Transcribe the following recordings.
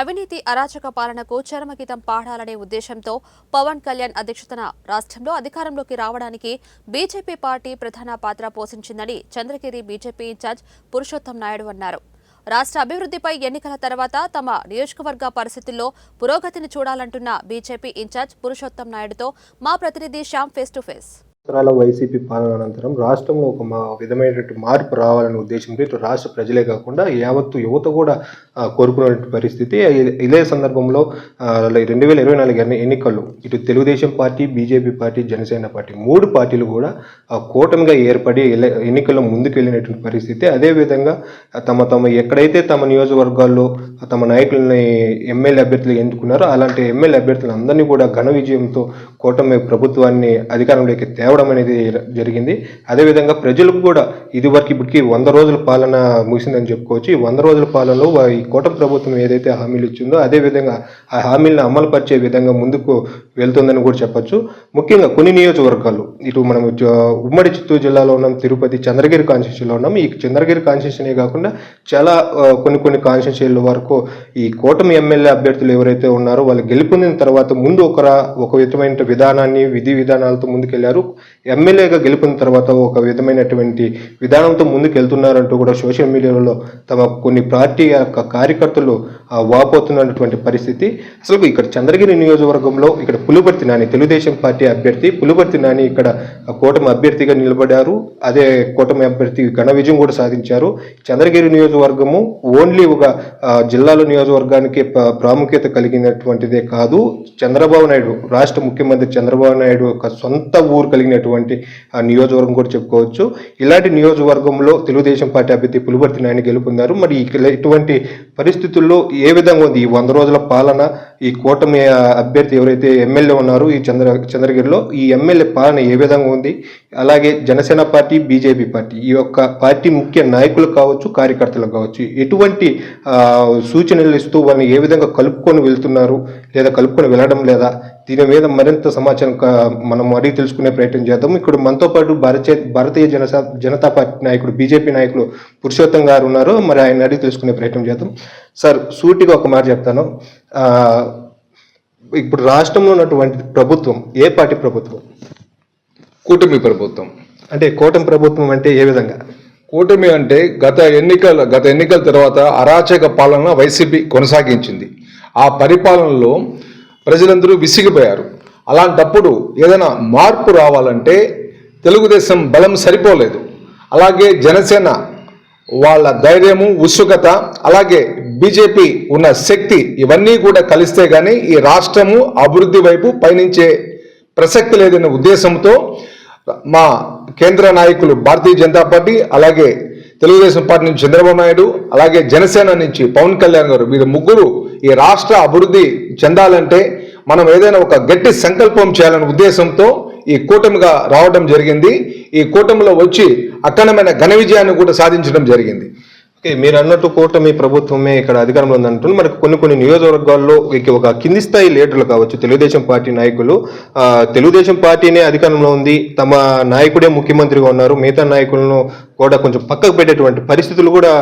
అవినీతి అరాచక పాలనకు చరమగీతం పాడాలనే ఉద్దేశంతో పవన్ కళ్యాణ్ అధ్యక్షతన రాష్ట్రంలో అధికారంలోకి రావడానికి బీజేపీ పార్టీ ప్రధాన పాత్ర పోషించిందని చంద్రగిరి బీజేపీ ఇన్ఛార్జ్ పురుషోత్తం నాయుడు అన్నారు. రాష్ట్ర అభివృద్ధిపై ఎన్నికల తర్వాత తమ నియోజకవర్గ పరిస్థితుల్లో పురోగతిని చూడాలంటున్న బీజేపీ ఇన్ఛార్జ్ పురుషోత్తం నాయుడుతో మా ప్రతినిధి Shyam face to face. YCP పాలన అనంతరం రాష్ట్రంలో ఒక విధమైనటువంటి మార్పు రావాలనే ఉద్దేశంతో ఇటు రాష్ట్ర ప్రజలే కాకుండా యావత్తు యువత కూడా కోరుకునే పరిస్థితి. ఇదే సందర్భంలో 2024 ఎన్నికల్లో ఇటు Telugu Desam party, BJP party, Janasena party మూడు పార్టీలు కూడా కూటమిగా ఏర్పడి ఎన్నికల్లో ముందుకు వెళ్ళినటువంటి పరిస్థితి. అదేవిధంగా తమ ఎక్కడైతే తమ నియోజకవర్గాల్లో తమ నాయకులని ఎమ్మెల్యే అభ్యర్థులు ఎన్నుకున్నారో అలాంటి ఎమ్మెల్యే అభ్యర్థులు అందరినీ కూడా ఘన విజయంతో కూటమి ప్రభుత్వాన్ని అధికారంలోకి తేవడం అనేది జరిగింది. అదేవిధంగా ప్రజలకు కూడా ఇప్పటికి 100 రోజుల పాలన ముగిసిందని చెప్పుకోవచ్చు. ఈ 100 రోజుల పాలనలో ఈ కూటమి ప్రభుత్వం ఏదైతే హామీలు ఇచ్చిందో అదేవిధంగా ఆ హామీలను అమలుపరిచే విధంగా ముందుకు వెళ్తుందని కూడా చెప్పచ్చు. ముఖ్యంగా కొన్ని నియోజకవర్గాలు ఇటు మనం ఉమ్మడి చిత్తూరు జిల్లాలో ఉన్నాం, తిరుపతి, చంద్రగిరి కాన్స్టిట్యూన్సీలో ఉన్నాం. ఈ చంద్రగిరి కాన్స్టిట్యూన్సీ కాకుండా చాలా కొన్ని కాన్స్టిట్యూన్సీల వరకు ఈ కూటమి ఎమ్మెల్యే అభ్యర్థులు ఎవరైతే ఉన్నారో వాళ్ళు గెలుపొందిన తర్వాత ముందు ఒక విధమైన విధానాన్ని విధి విధానాలతో ముందుకెళ్లారు. ఎమ్మెల్యేగా గెలుపొందిన తర్వాత ఒక విధమైనటువంటి విధానంతో ముందుకు వెళ్తున్నారంటూ కూడా సోషల్ మీడియాలో తమ కొన్ని పార్టీ కార్యకర్తలు వాపోతున్నటువంటి పరిస్థితి. అసలు ఇక్కడ చంద్రగిరి నియోజకవర్గంలో ఇక్కడ పులిపర్తి నాని తెలుగుదేశం పార్టీ అభ్యర్థి పులిపర్తి నాని ఇక్కడ కూటమి అభ్యర్థిగా నిలబడ్డారు. అదే కూటమి అభ్యర్థి ఘన విజయం కూడా సాధించారు. చంద్రగిరి నియోజకవర్గము ఓన్లీ ఒక జిల్లాలో నియోజకవర్గానికి ప్రాముఖ్యత కలిగినటువంటిదే కాదు, చంద్రబాబు నాయుడు రాష్ట్ర ముఖ్యమంత్రి చంద్రబాబు నాయుడు యొక్క సొంత ఊరు కలిగినటువంటి నియోజకవర్గం కూడా చెప్పుకోవచ్చు. ఇలాంటి నియోజకవర్గంలో తెలుగుదేశం పార్టీ అభ్యర్థి పులిపర్తి నాని గెలుపొందారు. మరి ఇటువంటి పరిస్థితుల్లో ఏ విధంగా ఉంది ఈ 100 రోజుల పాలన? ఈ కూటమి అభ్యర్థి ఎవరైతే ఎమ్మెల్యే ఉన్నారో ఈ చంద్రగిరిలో ఈ ఎమ్మెల్యే పాలన ఏ విధంగా ఉంది? అలాగే జనసేన పార్టీ, బీజేపీ పార్టీ ఈ యొక్క పార్టీ ముఖ్య నాయకులు కావచ్చు, కార్యకర్తలు కావచ్చు ఎటువంటి సూచనలు ఇస్తూ వాళ్ళని ఏ విధంగా కలుపుకొని వెళ్తున్నారు లేదా కలుపుకొని వెళ్ళడం లేదా? దీని మీద మరింత సమాచారం మనం అడిగి తెలుసుకునే ప్రయత్నం చేద్దాం. ఇక్కడ మనతో పాటు భారతీయ జనతా పార్టీ నాయకుడు, బీజేపీ నాయకులు పురుషోత్తం గారు ఉన్నారు. మరి ఆయన అడిగి తెలుసుకునే ప్రయత్నం చేద్దాం. సార్, సూటిగా ఒక మాట చెప్తాను. ఇప్పుడు రాష్ట్రంలో ఉన్నటువంటి ప్రభుత్వం ఏ పార్టీ ప్రభుత్వం? కూటమి ప్రభుత్వం. అంటే కూటమి ప్రభుత్వం అంటే ఏ విధంగా? కూటమి అంటే గత ఎన్నికల తర్వాత అరాచక పాలన వైసీపీ కొనసాగించింది. ఆ పరిపాలనలో ప్రజలందరూ విసిగిపోయారు. అలాంటప్పుడు ఏదైనా మార్పు రావాలంటే తెలుగుదేశం బలం సరిపోలేదు. అలాగే జనసేన వాళ్ళ ధైర్యము, ఉత్సుకత, అలాగే బీజేపీ ఉన్న శక్తి ఇవన్నీ కూడా కలిస్తే కానీ ఈ రాష్ట్రము అభివృద్ధి వైపు పయనించే ప్రసక్తి లేదనే ఉద్దేశంతో మా కేంద్ర నాయకులు భారతీయ జనతా పార్టీ, అలాగే తెలుగుదేశం పార్టీ నుంచి చంద్రబాబు నాయుడు, అలాగే జనసేన నుంచి పవన్ కళ్యాణ్ గారు వీరు ముగ్గురు ఈ రాష్ట్ర అభివృద్ధి చెందాలంటే మనం ఏదైనా ఒక గట్టి సంకల్పం చేయాలనే ఉద్దేశంతో ఈ కూటమిగా రావడం జరిగింది. ఈ కూటమిలో వచ్చి అఖండమైన ఘన విజయాన్ని కూడా సాధించడం జరిగింది. ఓకే, మీరు అన్నట్టు కూటమి ప్రభుత్వమే ఇక్కడ అధికారంలో ఉందంటున్నారు. మనకు కొన్ని నియోజకవర్గాల్లో ఒక కింది స్థాయి లీడర్లు కావచ్చు, తెలుగుదేశం పార్టీ నాయకులు తెలుగుదేశం పార్టీనే అధికారంలో ఉంది, తమ నాయకుడే ముఖ్యమంత్రిగా ఉన్నారు, మిగతా నాయకులను కూడా కొంచెం పక్కకు పెట్టేటువంటి పరిస్థితులు కూడా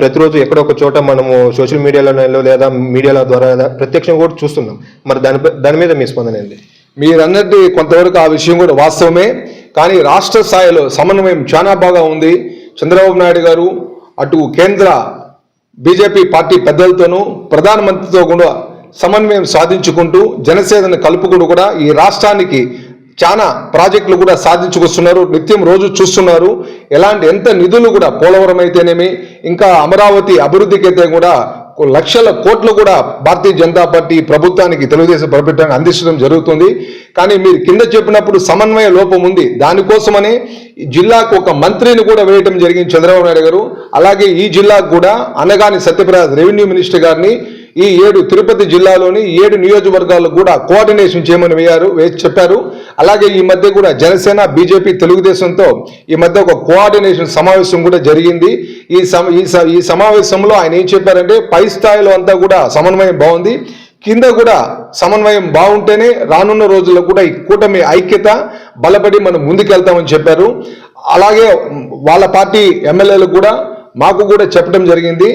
ప్రతిరోజు ఎక్కడో ఒక చోట మనము సోషల్ మీడియాలో లేదా మీడియాల ద్వారా ప్రత్యక్షంగా కూడా చూస్తున్నాం. మరి దాని మీద మీ స్పందన ఏంటి? మీరు అన్నట్టు కొంతవరకు ఆ విషయం కూడా వాస్తవమే. కానీ రాష్ట్ర స్థాయిలో సమన్వయం చాలా బాగా ఉంది. చంద్రబాబు నాయుడు గారు అటు కేంద్ర బీజేపీ పార్టీ పెద్దలతోనూ ప్రధానమంత్రితో కూడా సమన్వయం సాధించుకుంటూ జనసేనను కలుపుకుంటూ కూడా ఈ రాష్ట్రానికి చాలా ప్రాజెక్టులు కూడా సాధించుకొస్తున్నారు. నిత్యం రోజు చూస్తున్నారు. ఎంత నిధులు కూడా పోలవరం అయితేనేమి, ఇంకా అమరావతి అభివృద్ధికి అయితే కూడా లక్షల కోట్లు కూడా భారతీయ జనతా పార్టీ ప్రభుత్వానికి, తెలుగుదేశం ప్రభుత్వానికి అందించడం జరుగుతుంది. కానీ మీరు కింద చెప్పినప్పుడు సమన్వయ లోపం ఉంది. దానికోసమని జిల్లాకు ఒక మంత్రిని కూడా వేయటం జరిగింది చంద్రబాబు నాయుడు గారు. అలాగే ఈ జిల్లాకు కూడా అనగాని సత్యప్రసాద్ రెవెన్యూ మినిస్టర్ గారిని ఈ 7 తిరుపతి జిల్లాలోని 7 నియోజకవర్గాలకు కూడా కోఆర్డినేషన్ చేయమని చెప్పారు. అలాగే ఈ మధ్య కూడా జనసేన, బీజేపీ, తెలుగుదేశంతో ఈ మధ్య ఒక కోఆర్డినేషన్ సమావేశం కూడా జరిగింది. ఈ సమావేశంలో ఆయన ఏం చెప్పారంటే పై స్థాయిలో అంతా కూడా సమన్వయం బాగుంది, కింద కూడా సమన్వయం బాగుంటేనే రానున్న రోజుల్లో కూడా ఈ కూటమి ఐక్యత బలపడి మనం ముందుకెళ్తామని చెప్పారు. అలాగే వాళ్ళ పార్టీ ఎమ్మెల్యేలు కూడా మాకు కూడా చెప్పడం జరిగింది.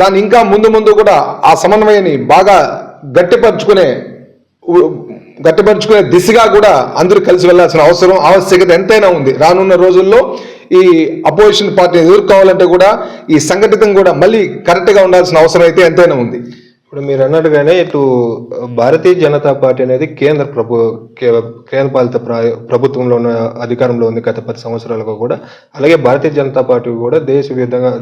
దాన్ని ఇంకా ముందు ముందు కూడా ఆ సమన్వయాన్ని బాగా గట్టిపరుచుకునే దిశగా కూడా అందరూ కలిసి వెళ్లాల్సిన ఆవశ్యకత ఎంతైనా ఉంది. రానున్న రోజుల్లో ఈ అపోజిషన్ పార్టీని ఎదుర్కోవాలంటే కూడా ఈ సంఘటితం కూడా మళ్ళీ కరెక్ట్గా ఉండాల్సిన అవసరం అయితే ఎంతైనా ఉంది. ఇప్పుడు మీరు అన్నట్టుగానే ఇటు భారతీయ జనతా పార్టీ అనేది కేంద్ర పాలిత ప్రభుత్వంలో ఉన్న అధికారంలో ఉంది గత 10 సంవత్సరాలుగా కూడా. అలాగే భారతీయ జనతా పార్టీ కూడా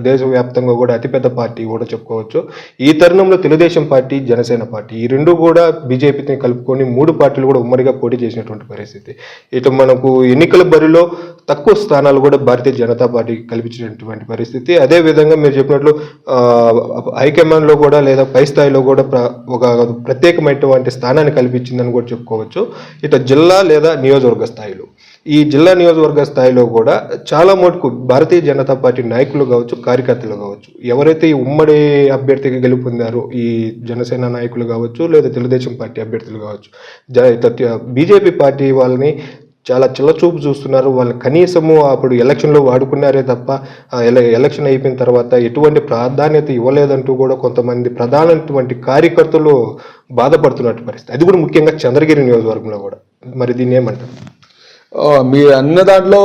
దేశవ్యాప్తంగా కూడా అతిపెద్ద పార్టీ కూడా చెప్పుకోవచ్చు. ఈ తరుణంలో తెలుగుదేశం పార్టీ, జనసేన పార్టీ ఈ రెండు కూడా బీజేపీని కలుపుకొని 3 పార్టీలు కూడా ఉమ్మడిగా పోటీ చేసినటువంటి పరిస్థితి. ఇటు మనకు ఎన్నికల బరిలో తక్కువ స్థానాలు కూడా భారతీయ జనతా పార్టీకి కల్పించినటువంటి పరిస్థితి. అదే విధంగా మీరు చెప్పినట్లు హైకమాండ్లో కూడా లేదా పై స్థాయిలో కూడా ఒక ప్రత్యేకమైనటువంటి స్థానాన్ని కల్పించిందని కూడా చెప్పుకోవచ్చు. ఇటు జిల్లా లేదా నియోజకవర్గ స్థాయిలో ఈ జిల్లా నియోజకవర్గ స్థాయిలో కూడా చాలా మటుకు భారతీయ జనతా పార్టీ నాయకులు కావచ్చు, కార్యకర్తలు కావచ్చు, ఎవరైతే ఈ ఉమ్మడి అభ్యర్థిగా గెలుపొందారో ఈ జనసేన నాయకులు కావచ్చు లేదా తెలుగుదేశం పార్టీ అభ్యర్థులు కావచ్చు, బీజేపీ పార్టీ వాళ్ళని చాలా చిల్లచూపు చూస్తున్నారు. వాళ్ళు కనీసము అప్పుడు ఎలక్షన్లో వాడుకున్నారే తప్ప ఎలక్షన్ అయిపోయిన తర్వాత ఎటువంటి ప్రాధాన్యత ఇవ్వలేదంటూ కూడా కొంతమంది ప్రధానమైనటువంటి కార్యకర్తలు బాధపడుతున్నట్టు పరిస్థితి. అది కూడా ముఖ్యంగా చంద్రగిరి నియోజకవర్గంలో కూడా. మరి దీన్ని ఏమంటారు? మీ అన్న దాంట్లో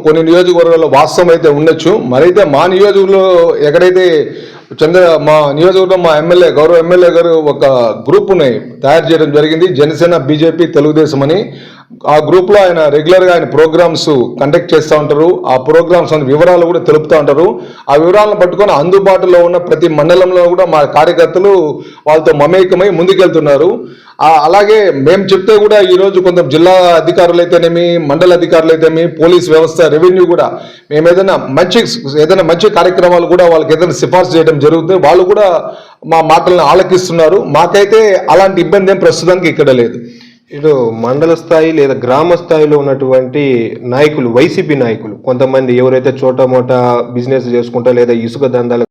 కొన్ని నియోజకవర్గాల్లో వాస్తవం అయితే ఉండొచ్చు. మరైతే మా నియోజకవర్గంలో ఎక్కడైతే మా నియోజకవర్గం మా గౌరవ ఎమ్మెల్యే గారు ఒక గ్రూప్ని తయారు చేయడం జరిగింది, జనసేన, బీజేపీ, తెలుగుదేశం అని. ఆ గ్రూప్లో ఆయన రెగ్యులర్గా ఆయన ప్రోగ్రామ్స్ కండక్ట్ చేస్తూ ఉంటారు. ఆ ప్రోగ్రామ్స్ అనే వివరాలు కూడా తెలుపుతూ ఉంటారు. ఆ వివరాలను పట్టుకొని అందుబాటులో ఉన్న ప్రతి మండలంలో కూడా మా కార్యకర్తలు వాళ్ళతో మమేకమై ముందుకెళ్తున్నారు. అలాగే మేము చెప్తే కూడా ఈరోజు కొంత జిల్లా అధికారులు అయితేనేమి, మండల అధికారులు అయితేనేమి, పోలీస్ వ్యవస్థ, రెవెన్యూ కూడా మేము ఏదైనా మంచి కార్యక్రమాలు కూడా వాళ్ళకి ఏదైనా సిఫార్సు చేయడం జరుగుతుంది. వాళ్ళు కూడా మా మాటలను ఆలకిస్తున్నారు. మాకైతే అలాంటి ఇబ్బంది ఏం ప్రస్తుతానికి ఇక్కడ లేదు. ఇటు మండల స్థాయి లేదా గ్రామ స్థాయిలో ఉన్నటువంటి నాయకులు, వైసీపీ నాయకులు కొంతమంది ఎవరైతే చోటా మోటా బిజినెస్ చేసుకుంటా లేదా ఇసుక దందాలు